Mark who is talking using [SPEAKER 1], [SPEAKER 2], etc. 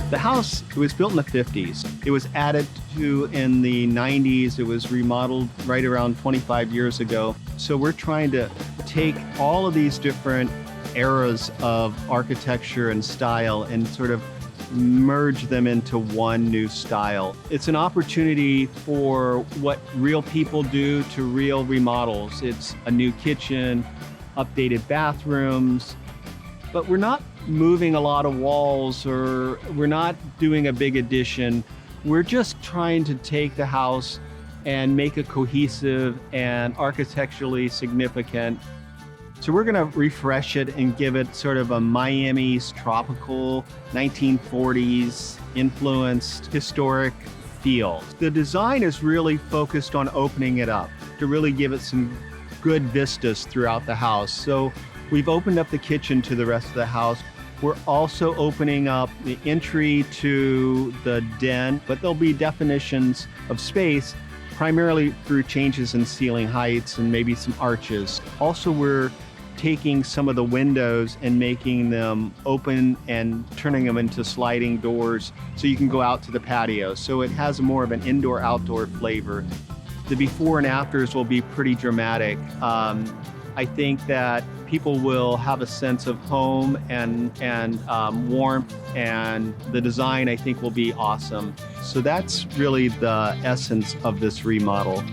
[SPEAKER 1] The house, it was built in the 50s. It was added to in the 90s. It was remodeled right around 25 years ago. So we're trying to take all of these different eras of architecture and style and sort of merge them into one new style. It's an opportunity for what real people do to real remodels. It's a new kitchen, updated bathrooms, but we're not moving a lot of walls, or we're not doing a big addition. We're just trying to take the house and make it cohesive and architecturally significant. So we're gonna refresh it and give it sort of a Miami's tropical 1940s influenced historic feel. The design is really focused on opening it up to really give it some good vistas throughout the house. So we've opened up the kitchen to the rest of the house. We're also opening up the entry to the den, but there'll be definitions of space, primarily through changes in ceiling heights and maybe some arches. Also, we're taking some of the windows and making them open and turning them into sliding doors so you can go out to the patio. So it has more of an indoor-outdoor flavor. The before and afters will be pretty dramatic. I think that people will have a sense of home and warmth, and the design, I think, will be awesome. So that's really the essence of this remodel.